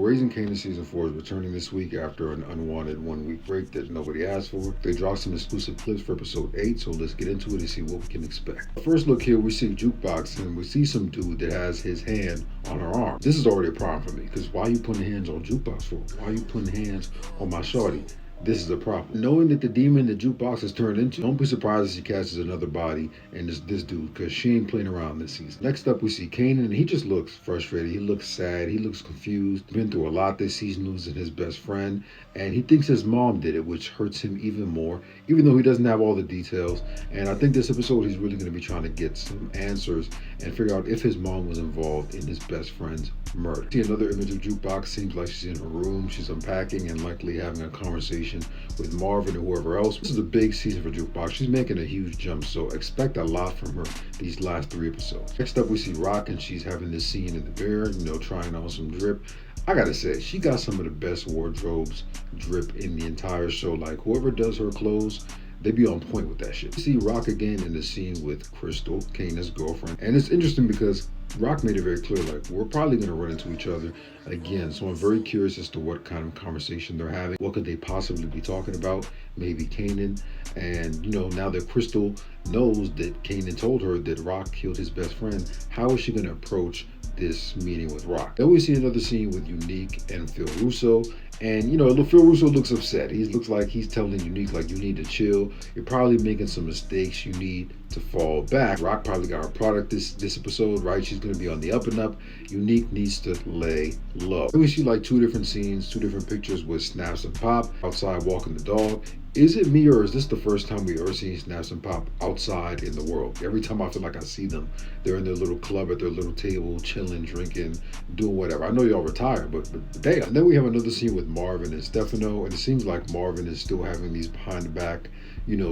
Raising Kanan Season 4 is returning this week after an unwanted one-week break that nobody asked for. They dropped some exclusive clips for episode 8, so let's get into it and see what we can expect. First look here, we see Jukebox, and we see some dude that has his hand on her arm. This is already a problem for me, because why are you putting hands on Jukebox for? Why are you putting hands on my shorty? This is a problem. Knowing that the demon that Jukebox has turned into, don't be surprised if she catches another body and this dude, because she ain't playing around this season. Next up, we see Kanan, and he just looks frustrated. He looks sad. He looks confused. Been through a lot this season, losing his best friend, and he thinks his mom did it, which hurts him even more, even though he doesn't have all the details. And I think this episode, he's really going to be trying to get some answers and figure out if his mom was involved in his best friend's murder. See another image of Jukebox. Seems like she's in her room. She's unpacking and likely having a conversation with Marvin or whoever else. This is a big season for Jukebox. She's making a huge jump, so expect a lot from her these last 3 episodes. Next up, we see Rock, and she's having this scene in the mirror, trying on some drip. I gotta say, she got some of the best wardrobes drip in the entire show. Like, whoever does her clothes, they be on point with that shit. You see Rock again in the scene with Crystal, Kanan's girlfriend. And it's interesting because Rock made it very clear, like, we're probably going to run into each other again. So I'm very curious as to what kind of conversation they're having. What could they possibly be talking about? Maybe Kanan. And, now that Crystal knows that Kanan told her that Rock killed his best friend, how is she going to approach this meeting with Rock? Then we see another scene with Unique and Phil Russo. And, Phil Russo looks upset. He looks like he's telling Unique, like, you need to chill. You're probably making some mistakes. You need to fall back. Rock probably got her product this episode, right? She's going to be on the up and up. Unique needs to lay low. Then we see, like, 2 different scenes, 2 different pictures with Snaps and Pop outside walking the dog. Is it me, or is this the first time we ever seen Snaps and Pop outside in the world? Every time I feel like I see them, they're in their little club at their little table, chilling, drinking, doing whatever. I know y'all retired, but damn. And then we have another scene with Marvin and Stefano, and it seems like Marvin is still having these behind the back,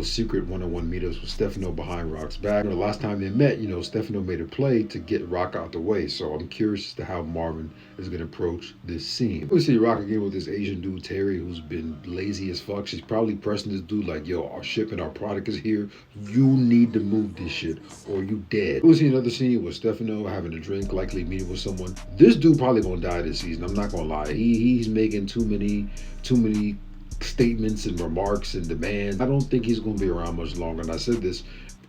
secret one-on-one meetups with Stefano behind Rock's back. The last time they met, Stefano made a play to get Rock out the way. So I'm curious as to how Marvin is going to approach this scene. We see Rock again with this Asian dude, Terry, who's been lazy as fuck. She's probably pressing this dude like, yo, our shipment, our product is here. You need to move this shit or you dead. We see another scene with Stefano having a drink, likely meeting with someone. This dude probably going to die this season. I'm not going to lie. He's making too many statements and remarks and demands. I don't think he's going to be around much longer, and I said this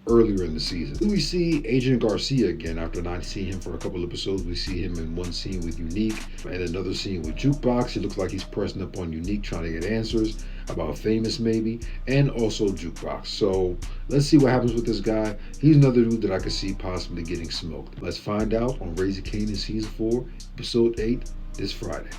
earlier in the season. We see Agent Garcia again after not seeing him for a couple episodes. We see him in one scene with Unique and another scene with Jukebox. It looks like he's pressing up on Unique, trying to get answers about Famous maybe, and also Jukebox. So let's see what happens with this guy. He's another dude that I could see possibly getting smoked. Let's find out on Raising Kanan Season 4, Episode 8 this Friday.